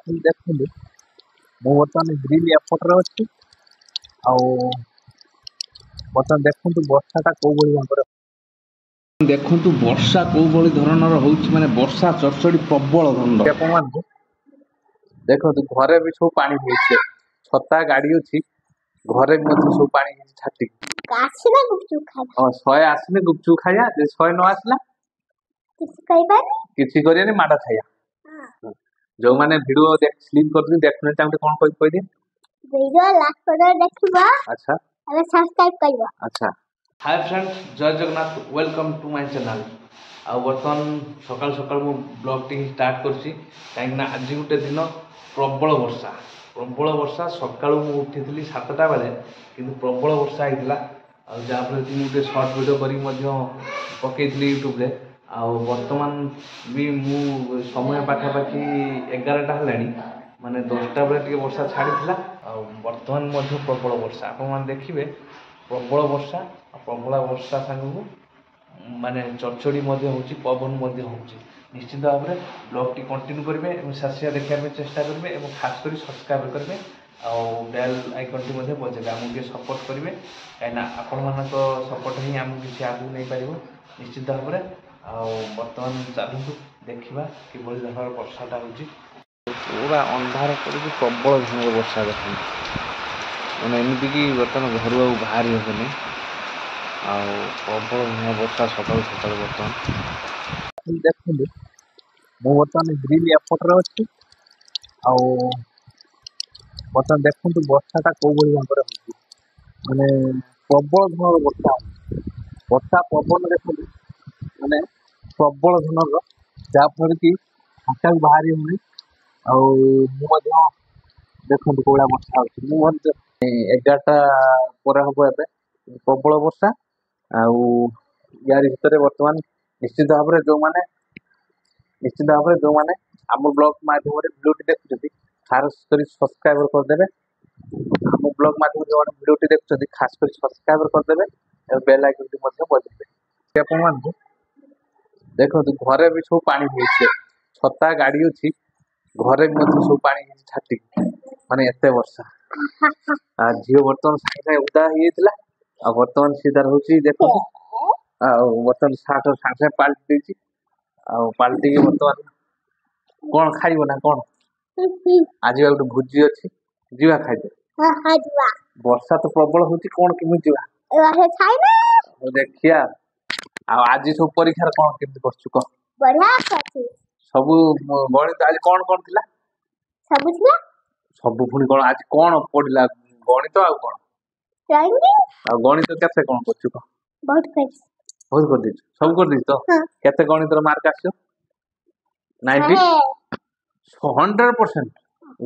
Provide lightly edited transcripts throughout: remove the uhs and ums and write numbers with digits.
देखु मु बर्तमान ग्रिल एपट्रे अच्छी बर्तमान देखु वर्षाटा कौ भाव देखु वर्षा कौ भली धरणर होउछि माने वर्षा चरचड़ी प्रबल धंड आपको देखो घरे भी सब पानी होइछे छता गाड़ी अच्छी घरे भी सब पानी छाटी आसना गुपचुप खाइबा शहे आसने गुपचुप खाइया शहे न आसला किसी करियानी माडा खाइया जो माने वीडियो स्लीप करथि देखने तांते कोन कहि दे वीडियो लास्ट पर देखबा अच्छा अरे सब्सक्राइब करबा अच्छा। हाय फ्रेंड्स जय Jagannath welcome to my channel आ बर्तमान सकाल सकाल मो ब्लॉग टी स्टार्ट करछि काहे ना आज गुटे दिन प्रबल वर्षा सकाळु मु उठिथिली 7टा बेले किंतु प्रबल वर्षा आइतला आ जाफरे कि गुटे शॉर्ट वीडियो करी मध्य पकेइथिली यूट्यूब रे आ वर्तमान भी मु समय पाखापाखि 11टा हलानी माने 10टा बेले टिके वर्षा छाड़ीथिला आ वर्तमान मध्य प्रबल वर्षा आपण माने देखिबे प्रबल वर्षा सांगू माने चरचड़ी मध्य होची पवन मध्य होची निश्चित भाव में ब्लॉग टी कंटिन्यू करेंगे और शेष देखा चेष्टा करेंगे और खास कर सब्सक्राइब करेंगे और बेल आइकन टी मध्य बजेबे आमको सपोर्ट करेंगे कहीं आपण मान सपोर्ट ही आमको किसी आगू नहीं पार निश्चित भाव में बर्तमान चलू देखा कि धरण वर्षाटा हो पूरा अंधार कर प्रबल धरण वर्षा देखते मैंने एमती कि बर्तमान घर बाहरी हेनी प्रबल धरण वर्षा सकाल सकाल बर्तमान देखु मु बर्तमान ग्रिल एपट्रे अच्छी बर्तमान देखु वर्षाटा कौ भाव माने प्रबल धरण वर्षा पवन देखु माने प्रबल धरण जहाँफल कि आकाश बाहरी होनी देखु कौड़ा वर्षा मुझे 11टा पर हम ए प्रबल वर्षा यार भितर बर्तमान निश्चित भाव में जो मैंने आम ब्लॉग माध्यम वीडियो देखुं खास कर सब्सक्राइबर करदे आम ब्लॉग माध्यम जो वीडियो देखुं खास कर सब्सक्राइबर करदे और बेल आइकन बजेबे आपको देखो घरे भी सब पानी होइछे छता गाड़ी अच्छी घरे भी सब पानी छाटी माने एते वर्षा आ झील बर्तमान सागे उदा हो बर्तमान सीधार होची देखो बर्तमान साठ सागे पाल्टी देछि पाल्टी के बर्तमान कौन खाइबो ना कौन आज गोटे भोजी अच्छी जीवा खाइबे वर्षा तो प्रबल होची कौन केमि जीवा देखिया आज सब परीक्षा कौन केमि करछु क बढ़िया करछु सब गणित आज कौन कौन थिला सब पुणी कौन आज कौन पढ़ला गणित आ कौन गणित केते कौन करछु क बहुत कर दी सब कर दी तो केते गणित रो मार्क आछो 90 100%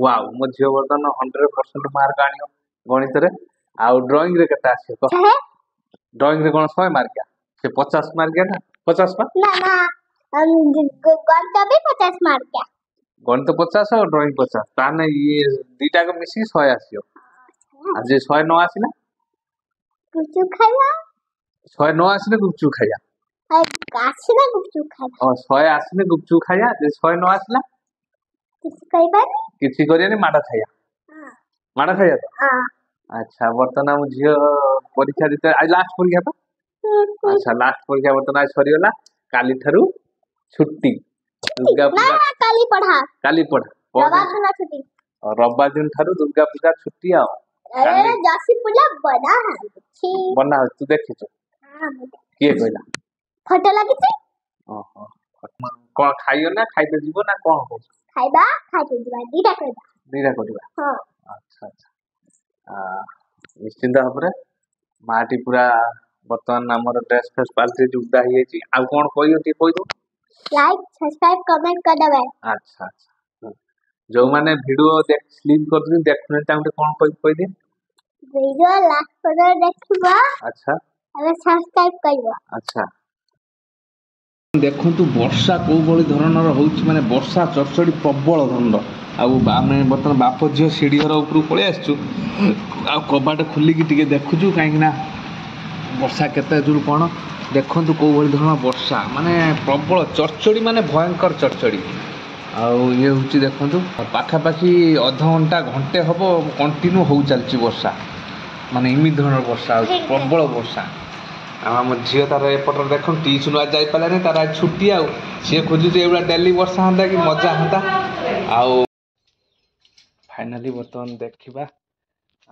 वाओ मो झियो बर्तमान 100% मार्क आनियो गणित रे आ ड्राइंग रे केते आछो क ड्राइंग रे कोन 100 मार्क से 50 मार्क ना 50 पा ना गणित भी 50 मार्क गणित 50 और ड्राइंग 50 ताने ये दीटा को मिसी 100 आसियो आज 100 न आसिला गुपचुप खाइबा 100 न आसिले गुपचुप खाइया आसना गुपचुप खाइबा 100 आसिले गुपचुप खाइया 100 न आसिला किसी करियानी माडा खाइया तो अच्छा बर्तमान हम झियो परीक्षा देते आज लास्ट परीक्षा तो अच्छा लास्ट परीक्षा बर्तमान आज सरीगला काली थारु छुट्टी दुर्गा पूजा काली पढ़ा रविवार दिन थारु दुर्गा पूजा छुट्टी आ अरे जासी पूजा बना तू देखि छ किए कहला फोटो लगी छी ओहो कोन खाइयो ना खाइते जीवो ना कोन हो खाइबा खाइते जीवा दीटा करबा हां अच्छा अच्छा निश्चित भाव में माटी पूरा बर्तमान आमर ड्रेस फेस पाल्टी जुदा ही छी आ कोन कोइ दो लाइक सब्सक्राइब कमेंट कर देबे अच्छा अच्छा जो माने वीडियो स्लीप करथि देखने तांते कोन कोइ दे वीडियो लास्ट पर देखबा अच्छा अरे सब्सक्राइब करबा अच्छा देखु वर्षा कौ भली धरणर होउछि माने वर्षा चरचड़ी प्रबल धंड आमे बर्तमान बाप झील सीढ़ी घर उपरू पलि आसचु आ कबाट खोलिकी टिके देखुचु कहीं वर्षा केते दूर कौन देखु कौ भली धरण वर्षा माने प्रबल चरचड़ी माने भयंकर चरचड़ी ଆଉ ଇଏ ହେଉଛି ଦେଖନ୍ତୁ ପାଖାପାଖି ଅଧଘଣ୍ଟା ଘଣ୍ଟେ ହେବ କଣ୍ଟିନ୍ୟୁ ହଉ ଚାଲିଛି ବର୍ଷା ମାନେ ଏମିତି ଧରଣର ବର୍ଷା ହେଉଛି ପ୍ରବଳ ବର୍ଷା। ଆଉ ଆମ ଝିଅ ତାର ଏପଟରେ ଦେଖନ୍ତୁ ଟିଉସନ୍ ଆଜି ଯାଇପାରିଲାନି ତାର ଆଜି ଛୁଟି ଆଉ ସିଏ ଖୋଜୁଛି ଏଇଭଳିଆ ଡେଲି ବର୍ଷା ହୁଅନ୍ତା କି ମଜା ହୁଅନ୍ତା। ଆଉ ଫାଇନାଲି ବର୍ତ୍ତମାନ ଦେଖିବା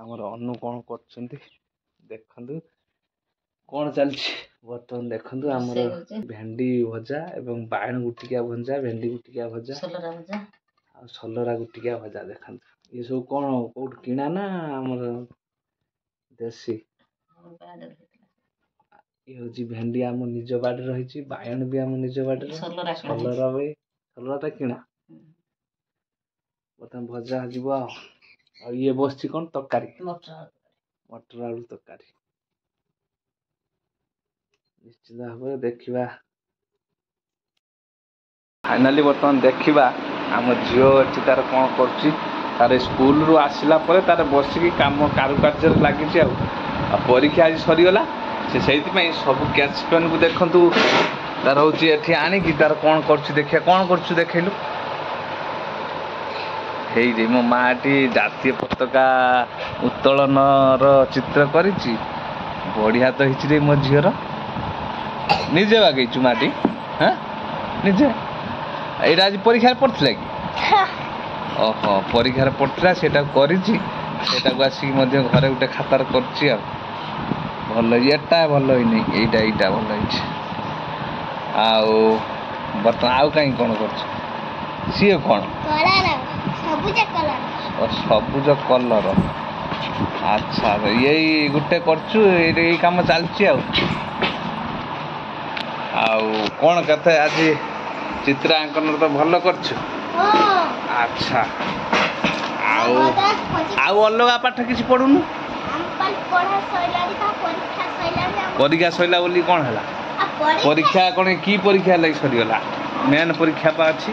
ଆମର ଅନୁ କ'ଣ କରୁଛନ୍ତି ଦେଖନ୍ତୁ କ'ଣ ଚାଲିଛି ବର୍ତ୍ତମାନ ଦେଖନ୍ତୁ ଆମର ଭେଣ୍ଡି ଭଜା ଏବଂ ବାଇଗଣ ଗୁଟିକିଆ ଭଜା ଭେଣ୍ଡି ଗୁଟିକିଆ ଭଜା ଆଉ ସଲରା ଗୁଟିକିଆ ଭଜା ଦେଖନ୍ତୁ ଇଏ ସବୁ କ'ଣ କୋଉଠୁ କିଣା ନା ଆମର ଦେଶୀ। ଇଏ ହେଉଛି ଭେଣ୍ଡି ଆମ ନିଜ ବାଡ଼ିରେ ରହିଛି ବାଇଗଣ ବି ଆମ ନିଜ ବାଡ଼ିରେ ସଲରାଟା କିଣା ବର୍ତ୍ତମାନ ଭଜା ଯିବ ଆଉ ଇଏ ବସିଛି କ'ଣ ତରକାରୀ ମଟର ଆଳୁ ତରକାରୀ ନିଶ୍ଚିତ ଭାବରେ ଦେଖିବା। ଫାଇନାଲି ବର୍ତ୍ତମାନ ଦେଖିବା ଆମ ଝିଅ ଏଠି ତାର କ'ଣ କରୁଛି ତାର ସ୍କୁଲରୁ ଆସିଲା ପରେ ତାର ବସିକି କାମ କାରୁକାର୍ଯ୍ୟରେ ଲାଗିଛି ଆଉ ପରୀକ୍ଷା ଆଜି ସରିଗଲା ସେ ସେଇଥିପାଇଁ ସବୁ କ୍ୟାଚ୍ ପେନ୍କୁ ଦେଖନ୍ତୁ ତାର ହେଉଛି ଏଠି ଆଣିକି ତାର କ'ଣ କରୁଛି ଦେଖିବା କ'ଣ କରୁଛୁ ଦେଖେଇଲୁ। ହେଇରେ ମୋ ମାଆଟି ଜାତୀୟ ପତାକା ଉତ୍ତୋଳନର ଚିତ୍ର କରିଛି ବଢ଼ିଆ ତ ହେଇଛି ରେ ମୋ ଝିଅର ନିଜେ ବାଗେଇଛୁ ମାଟି ହଁ ନିଜେ ଏଇଟା ଆଜି ପରୀକ୍ଷାରେ ପଡ଼ିଥିଲା କି ଓହୋ ପରୀକ୍ଷାରେ ପଡ଼ିଥିଲା ସେଇଟାକୁ କରିଛି ସେଇଟାକୁ ଆସିକି ମଧ୍ୟ ଘରେ ଗୋଟେ ଖାତାରେ କରିଛି ଆଉ ଭଲ ଏଟା ଭଲ ହେଇନି ଏଇଟା ଭଲ ହେଇଛି। ଆଉ ବର୍ତ୍ତମାନ ଆଉ କାହିଁ କ'ଣ କରୁଛୁ ସିଏ କ'ଣ ସବୁଜ କଲର ଆଚ୍ଛା ଏଇ ଗୋଟେ କରୁଛୁ ଏଇ କାମ ଚାଲିଛି ଆଉ କ'ଣ କେତେ ଆଜି ଚିତ୍ରାଙ୍କନ ତ ଭଲ କରୁଛୁ ଆଚ୍ଛା ଆଉ ଅଲଗା ପାଠ କିଛି ପଢ଼ୁନୁ ପରୀକ୍ଷା ସରିଲା ବୋଲି କ'ଣ ହେଲା ପରୀକ୍ଷା କ'ଣ କି ପରୀକ୍ଷା ହେଲା ସରିଗଲା ମେନ୍ ପରୀକ୍ଷା ପା ଅଛି।